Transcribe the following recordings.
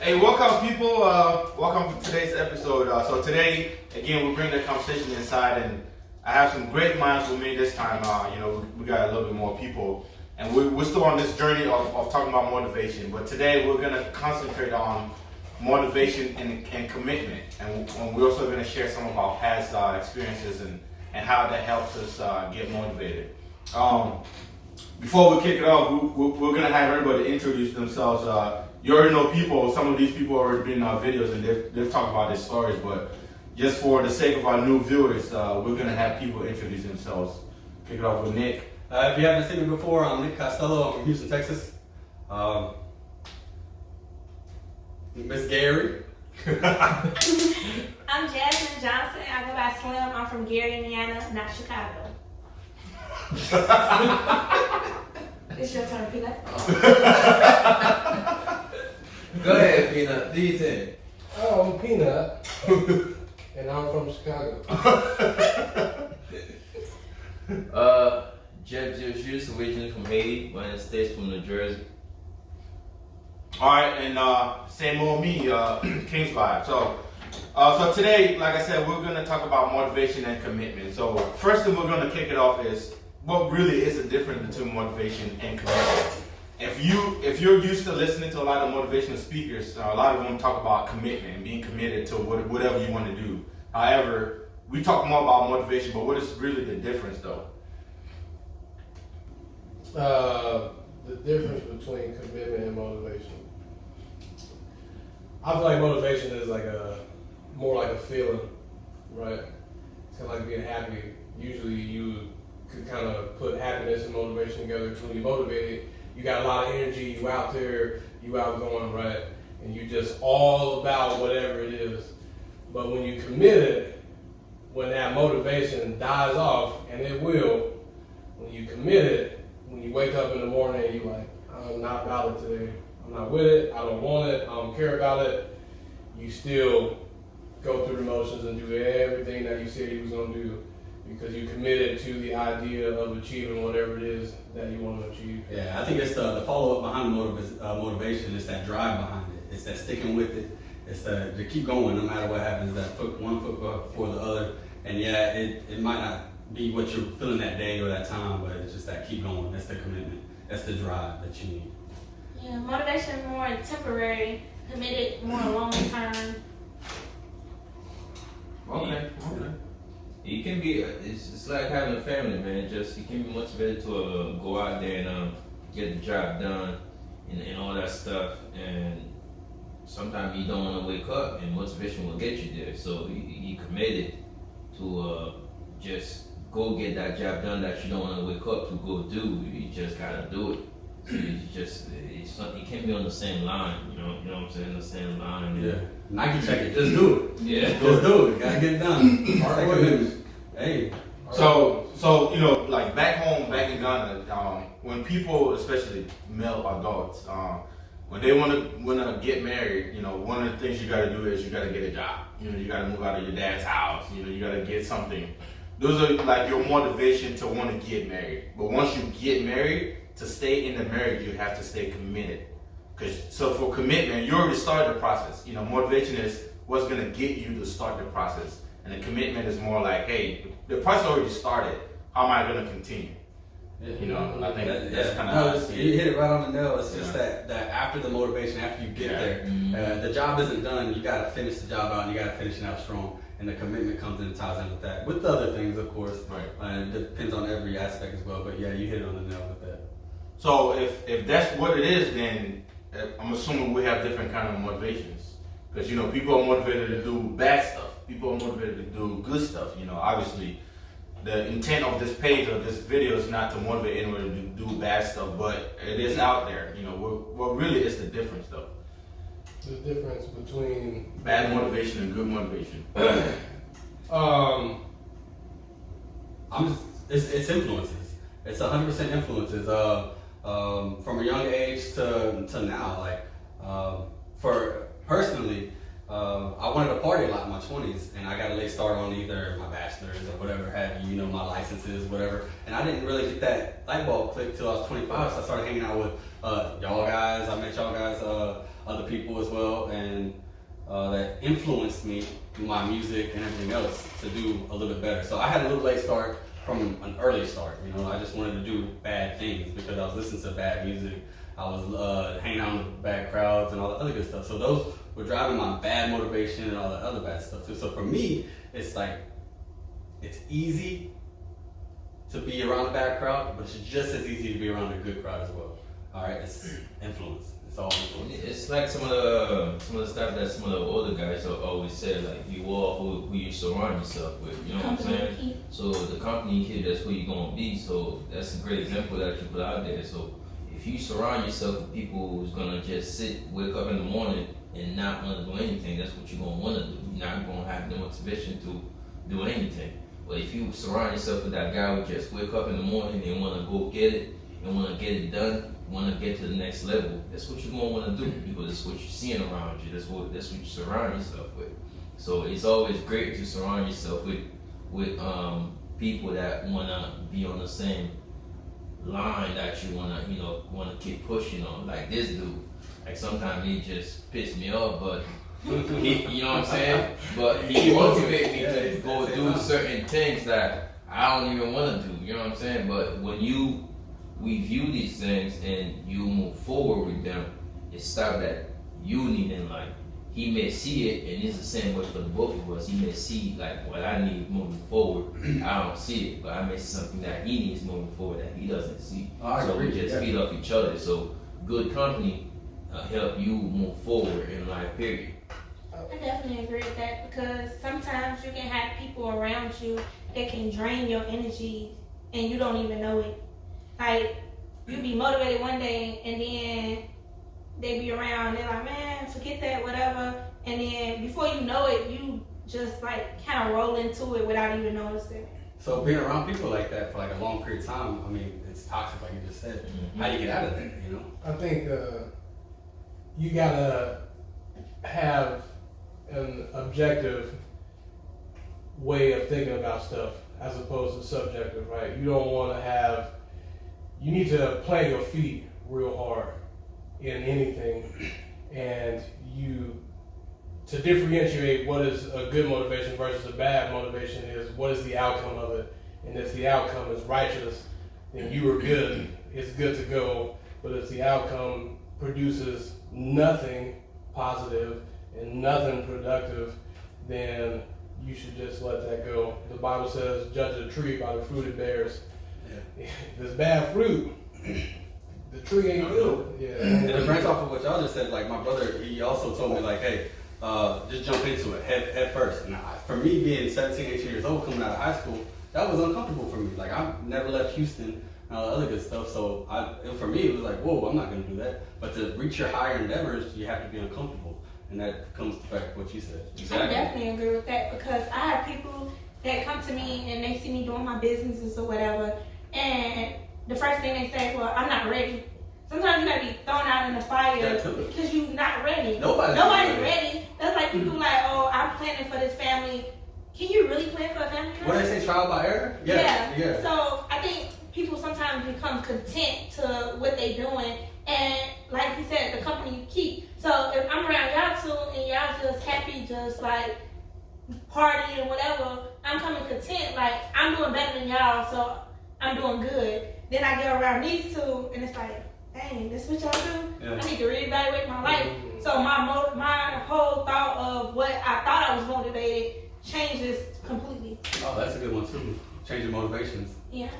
Hey, welcome people. Welcome to today's episode. So today, again, we bring the conversation inside, and I have some great minds with me this time. We got a little bit more people, and we're still on this journey of talking about motivation. But today, we're gonna concentrate on motivation and commitment, and we're also gonna share some of our past experiences and how that helps us get motivated. Before we kick it off, we're gonna have everybody introduce themselves. You already know people. Some of these people already been in our videos and they've talked about their stories. But just for the sake of our new viewers, we're gonna have people introduce themselves. Kick it off with Nick. If you haven't seen me before, I'm Nick Costello. I'm from Houston, Texas. Miss Gary. I'm Jasmine Johnson. I go by Slim. I'm from Gary, Indiana, not Chicago. It's your turn, Peanut. Go ahead, Peanut. Do your thing. I'm Peanut, and I'm from Chicago. Jeb Juice, originally from Haiti, United States, from New Jersey. All right, and same old me, King's Vibe. So today, like I said, we're gonna talk about motivation and commitment. So first thing we're gonna kick it off is what really is the difference between motivation and commitment. If you're used to listening to a lot of motivational speakers, a lot of them talk about commitment and being committed to whatever you want to do. However, we talk more about motivation, but what is really the difference though? The difference between commitment and motivation. I feel like motivation is more like a feeling, right? It's kind of like being happy. Usually you could kind of put happiness and motivation together. Because when you're motivated, you got a lot of energy, you out there, you outgoing, right? And you just all about whatever it is. But when you committed, when that motivation dies off, and it will, when you committed, when you wake up in the morning and you're like, I'm not about it today. I'm not with it, I don't want it, I don't care about it. You still go through the motions and do everything that you said you was gonna do because you committed to the idea of achieving whatever it is that you want to achieve. Yeah, I think it's the follow-up behind motivation. It's that drive behind it. It's that sticking with it. It's to keep going no matter what happens. That one foot before the other. And yeah, it might not be what you're feeling that day or that time, but it's just that keep going. That's the commitment. That's the drive that you need. Yeah, motivation is more temporary, committed more long term. Okay. You can be, it's like having a family, man. Just, you can be motivated to go out there and get the job done and all that stuff. And sometimes you don't want to wake up and motivation will get you there. So you committed to just go get that job done that you don't want to wake up to go do. You just gotta do it. So it can't be on the same line, you know what I'm saying? The same line. Yeah. Nike check it, just do it. Yeah. Just do it. Gotta get it done. Hey. So like back home, back in Ghana, when people, especially male adults, when they wanna get married, one of the things you gotta do is you gotta get a job. You gotta move out of your dad's house. You gotta get something. Those are like your motivation to want to get married. But once you get married, to stay in the marriage, you have to stay committed. So for commitment, you already started the process. Motivation is what's gonna get you to start the process. And the commitment is more like, hey, the process already started. How am I gonna continue? I think that's kind of you hit it right on the nail. It's just that after the motivation, after you get there, the job isn't done. You gotta finish the job out, and you gotta finish it out strong. And the commitment comes in and ties in with that. With the other things, of course. Right. It depends on every aspect as well. But yeah, you hit it on the nail with that. So if that's what it is, then I'm assuming we have different kind of motivations. Because people are motivated to do bad stuff. People are motivated to do good stuff. Obviously, the intent of this page or this video is not to motivate anyone to do bad stuff, but it is out there. What really is the difference though? The difference between Bad motivation and good motivation. It's influences. It's 100% influences. From a young age to now, like for personally, I wanted to party a lot in my 20s, and I got a late start on either my bachelor's or whatever have you, my licenses, whatever. And I didn't really get that light bulb click till I was 25, so I started hanging out with y'all guys. I met y'all guys other people as well, and that influenced me, my music and everything else, to do a little bit better. So I had a little late start from an early start. You know, I just wanted to do bad things because I was listening to bad music. I was hanging out with bad crowds and all the other good stuff. So those were driving my bad motivation and all the other bad stuff too. So for me, it's like, it's easy to be around a bad crowd, but it's just as easy to be around a good crowd as well. All right, it's influence. It's all influence. It's like some of the stuff that some of the older guys always say, like you are who you surround yourself with. You know what I'm saying? So the company you keep, that's who you're gonna be. So that's a great example that you put out there. So if you surround yourself with people who's gonna just wake up in the morning and not want to do anything, that's what you're gonna want to do. You're not gonna have the motivation to do anything. But if you surround yourself with that guy who just wake up in the morning and want to go get it and want to get it done, want to get to the next level, that's what you're gonna want to do because it's what you're seeing around you. That's what you surround yourself with. So it's always great to surround yourself with people that wanna be on the same line that you wanna keep pushing on. Like this dude, like sometimes he just piss me off, but he, you know what I'm saying? But he motivates me to go do certain things that I don't even want to do. You know what I'm saying? But when we view these things and you move forward with them, it's stuff that you need in life. He may see it, and it's the same way for the both of us. He may see like what I need moving forward. I don't see it, but I may see something that he needs moving forward that he doesn't see. So we just feed off each other. So good company help you move forward in life, period. I definitely agree with that because sometimes you can have people around you that can drain your energy and you don't even know it. Like, you be motivated one day and then they be around, they're like, man, forget that, whatever. And then before you know it, you just like kind of roll into it without even noticing. So being around people like that for like a long period of time, I mean, it's toxic, like you just said. How do you get out of that, you know? I think you gotta have an objective way of thinking about stuff as opposed to subjective, right? You don't want to you need to plant your feet real hard in anything, and to differentiate what is a good motivation versus a bad motivation is what is the outcome of it. And if the outcome is righteous, then you are good. It's good to go. But if the outcome produces nothing positive and nothing productive, then you should just let that go. The Bible says, judge a tree by the fruit it bears. Yeah. If it's bad fruit, the tree ain't good. Yeah. And it branch off of what y'all just said, like my brother, he also told me like, hey, just jump into it head first. And for me being 17, 18 years old, coming out of high school, that was uncomfortable for me. Like I've never left Houston and all the other good stuff. So for me, it was like, whoa, I'm not gonna do that. But to reach your higher endeavors, you have to be uncomfortable. And that comes back to what you said. I definitely agree with that because I have people that come to me and they see me doing my businesses or whatever, and the first thing they say, well, I'm not ready. Sometimes you gotta be thrown out in the fire because you're not ready. Nobody's ready. That's like people like, oh, I'm planning for this family. Can you really plan for a family? What do they say, trial by error? Yeah. So I think people sometimes become content to what they're doing, and like you said, the company you keep. So if I'm around y'all two and y'all just happy, just like partying and whatever, I'm coming content. Like I'm doing better than y'all, so I'm doing good. Then I get around these two, and it's like, dang, this what y'all do? Yeah. I need to reevaluate my life. So my whole thought of what I thought I was motivated changes completely. Oh, that's a good one too. Change your motivations. Yeah.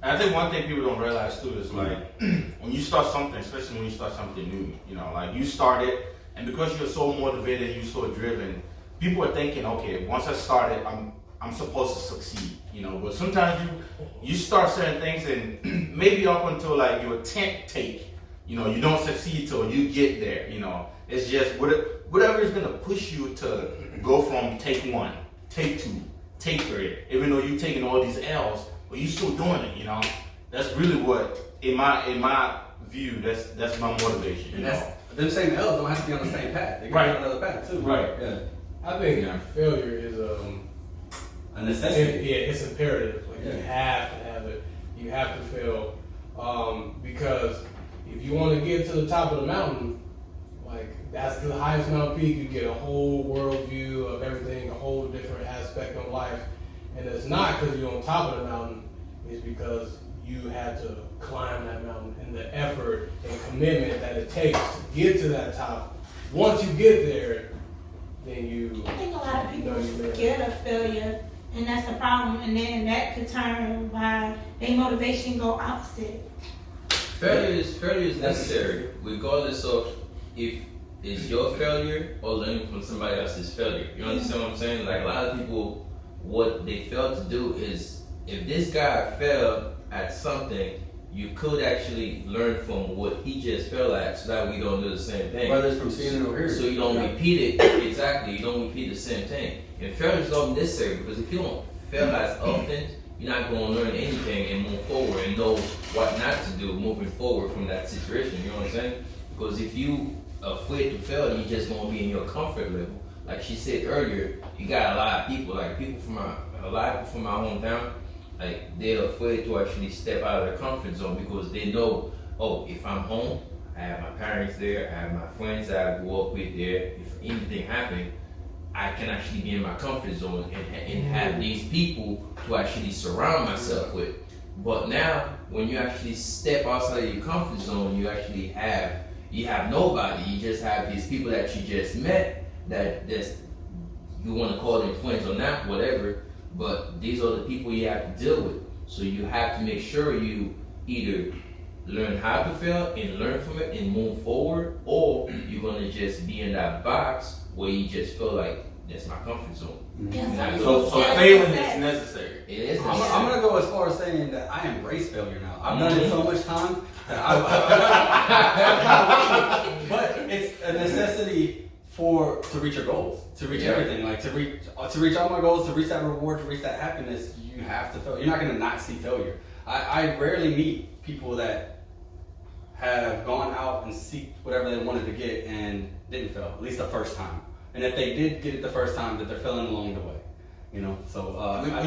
And I think one thing people don't realize too is like when you start something, especially when you start something new, you know, like you started, and because you're so motivated, you're so driven, people are thinking, okay, once I started, I'm supposed to succeed, you know. But sometimes you start certain things, and maybe up until like your 10th take, you know, you don't succeed till you get there, you know. It's just whatever is gonna push you to go from take 1, take 2, take 3, even though you're taking all these L's, but you still doing it, you know. That's really what, in my view, that's my motivation. And them same L's don't have to be on the same path. They can be on another path too. Right. Yeah. I think failure is a necessity. It's imperative. Like you have to have it. You have to fail because if you want to get to the top of the mountain, that's the highest mountain peak. You get a whole world view of everything, a whole different aspect of life. And it's not because you're on top of the mountain, it's because you had to climb that mountain and the effort and commitment that it takes to get to that top. Once you get there, then you. I think a lot of people know are you made it. scared of failure, and that's the problem. And then that could turn why their motivation go opposite. Failure is necessary, regardless of if it's your failure or learning from somebody else's failure. You understand what I'm saying? Like a lot of people, what they fail to do is, if this guy failed at something, you could actually learn from what he just failed at, so that we don't do the same thing. Whether it's from seeing it or hearing So it. you don't repeat it. Exactly, you don't repeat the same thing. And failure is not necessary, because if you don't fail as often, you're not going to learn anything and move forward and know what not to do moving forward from that situation. You know what I'm saying? Because if you afraid to fail, you're just going to be in your comfort level. Like she said earlier, you got a lot of people, like people from a lot of people from my hometown, like they're afraid to actually step out of their comfort zone because they know, oh, if I'm home, I have my parents there, I have my friends that I grew up with there. If anything happens, I can actually be in my comfort zone and have these people to actually surround myself with. But now, when you actually step outside of your comfort zone, you have nobody. You just have these people that you just met that's, you want to call them friends or not, whatever. But these are the people you have to deal with. So you have to make sure you either learn how to fail and learn from it and move forward, or you're gonna just be in that box where you just feel like that's my comfort zone. Yeah, some So people failing success. is necessary. It is. I'm gonna go as far as saying that I embrace failure now. I've done it so much time that but it's a necessity to reach your goals, to reach everything, like to reach all my goals, to reach that reward, to reach that happiness. You have to fail. You're not gonna not see failure. I rarely meet people that have gone out and seek whatever they wanted to get and didn't fail, at least the first time. And if they did get it the first time, that they're failing along the way. You know, so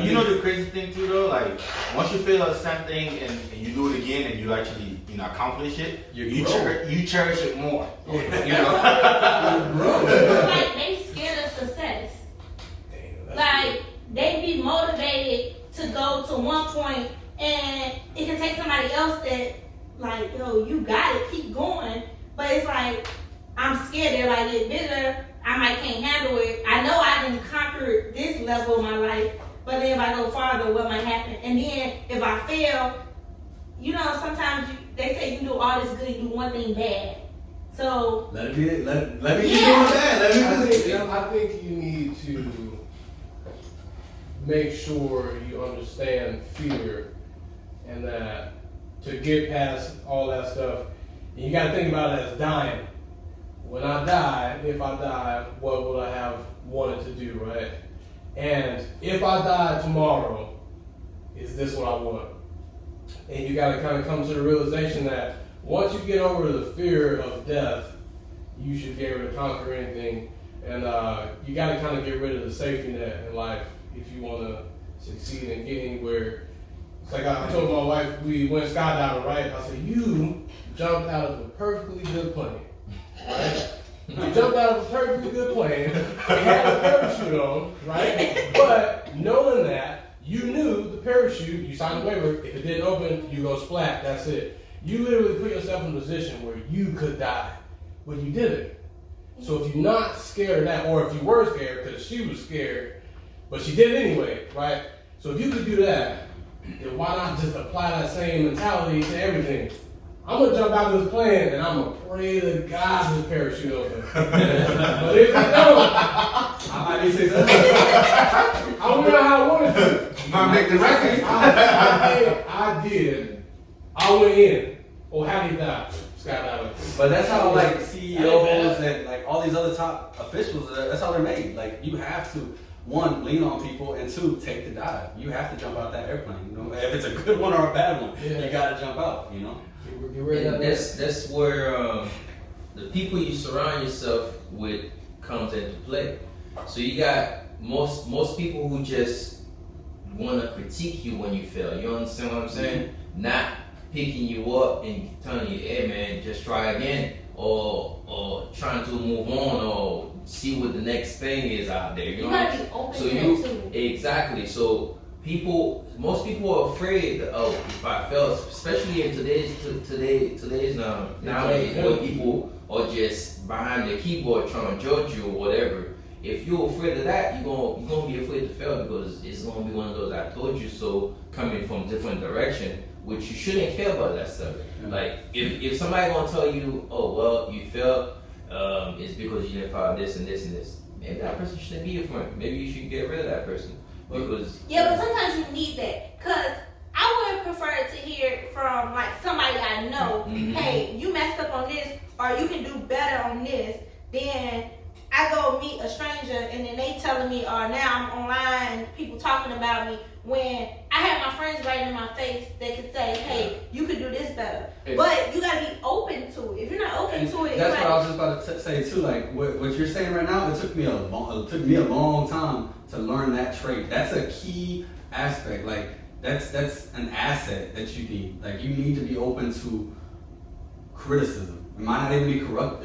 You know the crazy thing too though, like once you fail at something and you do it again and you actually accomplish it, you cherish it more. You know, Like they scared of success. Like they be motivated to go to one point, and it can take somebody else that like, yo, you got it, keep going. But it's like I'm scared that if I get bigger, I might can't handle it. I know I didn't conquer this level of my life, but then if I go farther, what might happen? And then if I fail, you know, sometimes they say you can do all this good, you do one thing bad. So let it be. Let me keep Yeah. doing that. I think you need to make sure you understand fear, and that to get past all that stuff, you got to think about it as dying. When I die, if I die, what would I have wanted to do, right? And if I die tomorrow, is this what I want? And you got to kind of come to the realization that once you get over the fear of death, you should be able to conquer anything. And you got to kind of get rid of the safety net in life if you want to succeed and get anywhere. It's like I told my wife, we went skydiving, right? I said, you jumped out of a perfectly good plane. Right? You jumped out of a perfectly good plane, you had a parachute on, right? But knowing that, you knew the parachute, you signed a waiver, if it didn't open, you go splat, that's it. You literally put yourself in a position where you could die, but you didn't. So if you're not scared of that, or if you were scared, because she was scared, but she did it anyway, right? So if you could do that, then why not just apply that same mentality to everything? I'm gonna jump out of this plane and I'm gonna pray to God this parachute open. But if it don't, I might be successful. I don't know how I wanted to. might make the record. I did. I went in. Oh, how did that? Skydiving. But that's how like CEOs and like all these other top officials, that's how they're made. Like you have to, one, lean on people, and two, take the dive. You have to jump out that airplane. You know, if it's a good one or a bad one, you gotta jump out. You know. And that's where the people you surround yourself with comes into play. So you got most people who just want to critique you when you fail. You understand what I'm saying? Not picking you up and telling you, hey man, just try again. or trying to move on or see what the next thing is out there. You know gotta be open so to you it too. exactly. So most people are afraid of if I fail, especially in today's nowadays where people are just behind their keyboard trying to judge you or whatever. If you're afraid of that, you're gonna be afraid to fail because it's gonna be one of those I told you so coming from different direction, which you shouldn't care about that stuff. Like if somebody gonna tell you, oh well, you failed, it's because you didn't follow this and this and this. Maybe that person shouldn't be your friend. Maybe you should get rid of that person because Yeah, but sometimes you need that. Cause I would prefer to hear from like somebody I know, Mhm. hey, you messed up on this, or you can do better on this, then I go meet a stranger and then they telling me, or now I'm online, people talking about me, when I have my friends right in my face that could say, hey, you could do this better. But you gotta be open to it. If you're not open to it, That's it's what I like, was just about to say too. Like what you're saying right now, it took me a long time to learn that trait. That's a key aspect. Like that's an asset that you need. Like you need to be open to criticism. It might not even be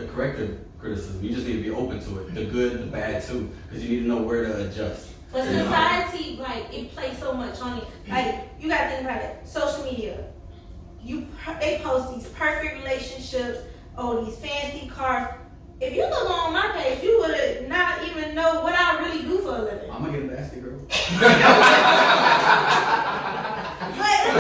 corrective criticism. You just need to be open to it, the good, the bad too, because you need to know where to adjust. but You know? society, like, it plays so much on it. Like, you gotta think about it. Social media. They post these perfect relationships, oh, these fancy cars. If you look on my page, you would not even know what I really do for a living. I'm gonna get a basket, girl. But it's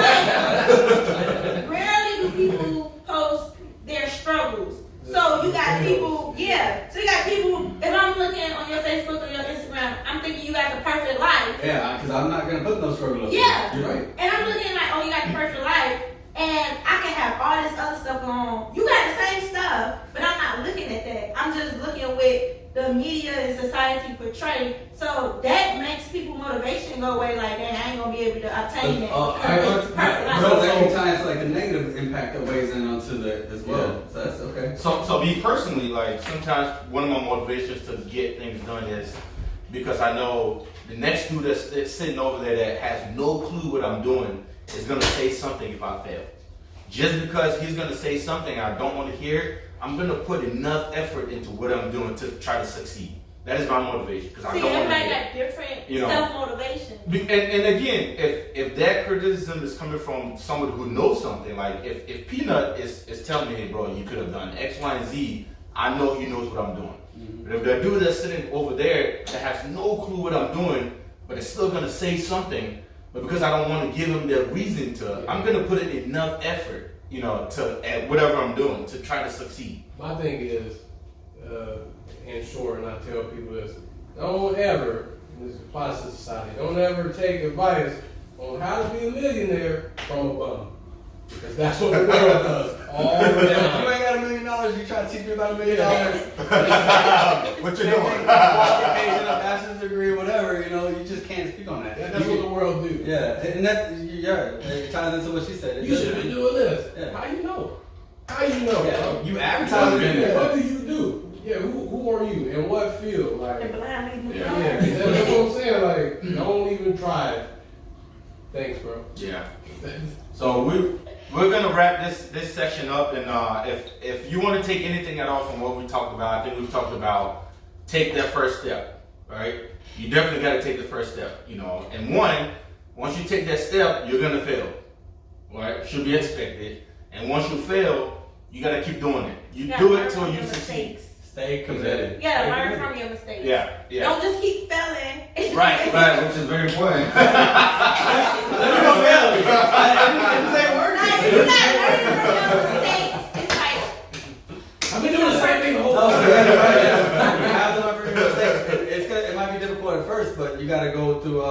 like, rarely do people post their struggles. So you got people, yeah. So you got people, if I'm looking on your Facebook or your Instagram, I'm thinking you got the perfect life. Yeah, because I'm not gonna put no struggle up there. Yeah. You're right. And I'm looking like, oh, you got the perfect life, and I can have all this other stuff going on. You got the same stuff, but I'm not looking at that. I'm just looking with the media and society portray. So that makes people motivation go away. Like, dang, I ain't gonna be able to obtain that. Because it's perfect life. But that can tie into like the negative impact that weighs in onto the as well. Yeah. So that's okay. So me personally, like sometimes one of my motivations to get things done is because I know the next dude that's sitting over there that has no clue what I'm doing is gonna say something if I fail. Just because he's gonna say something I don't want to hear, I'm gonna put enough effort into what I'm doing to try to succeed. That is my motivation because I See, don't want to everybody hear. got different You know. self-motivation. And again, if that criticism is coming from someone who knows something, like if Peanut is telling me, hey bro, you could have done X, Y, and Z, I know he knows what I'm doing. But if that dude that's sitting over there that has no clue what I'm doing, but is still gonna say something, but because I don't want to give him the reason to, I'm gonna put in enough effort, you know, at whatever I'm doing to try to succeed. My thing is, in short, and I tell people this: don't ever, and this applies to society, don't ever take advice on how to be a millionaire from a bum, because that's what the world does all the If you time. ain't got $1 million, you try to teach me about $1 million. What you doing? Qualification, a bachelor's degree, whatever. You know, you just can't speak on that. That's what the world do. Yeah, and it ties into what she said. You should be doing this. Yeah. How you know? How you know? Yeah, bro? you advertise What it in do you- there. What do you do? Yeah, who are you? In what field? Like, And blind me. Yeah. yeah, that's what I'm saying. Like, don't even try it. Thanks, bro. Yeah. So we're gonna wrap this section up, and if you want to take anything at all from what we talked about, I think we've talked about take that first step, right? You definitely got to take the first step, you know. And once you take that step, you're gonna fail, right? Should be expected. And once you fail, you got to keep doing it. You gotta do learn it till from you your succeed. mistakes. Stay committed. You gotta learn from your mistakes. Yeah, yeah. Don't just keep failing. Right, right, which is very important. There's no failure. It ain't working. Like, if you're not learning from your mistakes, it's like, I've been doing the same thing the whole No, time. right. You have to learn from your mistakes. It might be difficult at first, but you got to go through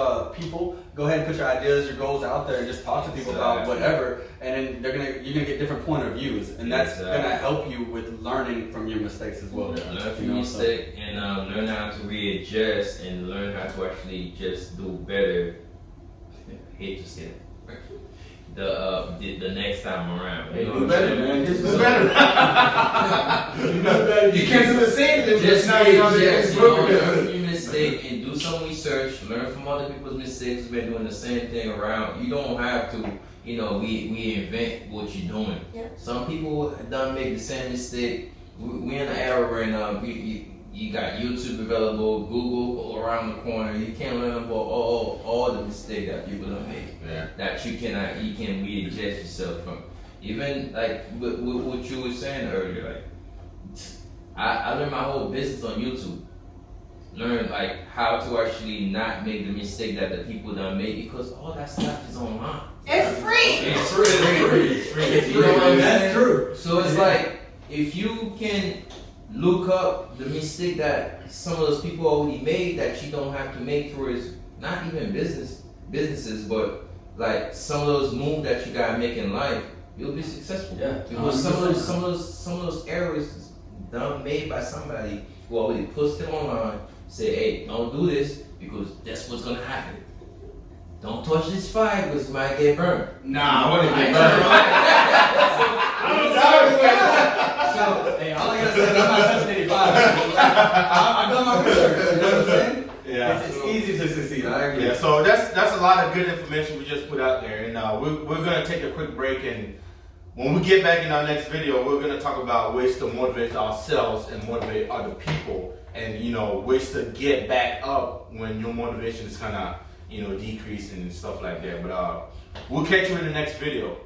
people. Go ahead and put your ideas, your goals out there, and just talk to people about whatever. And then you're gonna get different point of views, and that's gonna help you with learning from your mistakes as well. Learn from You your know, so- mistake and learn how to readjust and learn how to actually just do better. I hate to say it. The next time around. Hey, You know do what I'm better, saying? man. Just do better. You can't do the same thing. Just now you know readjust, it's you know, broken. learn from your mistake and do some research. Learn from other people's mistakes who've been doing the same thing around. You don't have to, we invent what you're doing. Yeah. Some people done make the same mistake we in an era where you got YouTube available, Google all around the corner. You can't learn about all the mistakes that people have made. Yeah. That you can really judge yourself from. Even like what you were saying earlier, like I learned my whole business on YouTube. Learn like how to actually not make the mistake that the people done made because all that stuff is online. It's free. It's free. You know what I'm That's saying? true. So it's like if you can look up the mistake that some of those people already made that you don't have to make for his not even businesses, but like some of those moves that you gotta make in life, you'll be successful. Yeah. Because some of those errors done made by somebody who already posted online, say, hey, don't do this because that's what's gonna happen. Don't touch this fire because you might get burned. Nah, I wouldn't I get ain't burned. So, hey, all I gotta say is I'm not touching any fire. I've done my research. You know what I'm saying? Yeah. It's easy to succeed. I agree. Yeah, so that's a lot of good information we just put out there, and we're gonna take a quick break, and when we get back in our next video, we're gonna talk about ways to motivate ourselves and motivate other people, and ways to get back up when your motivation is kind of decreasing and stuff like that. But we'll catch you in the next video.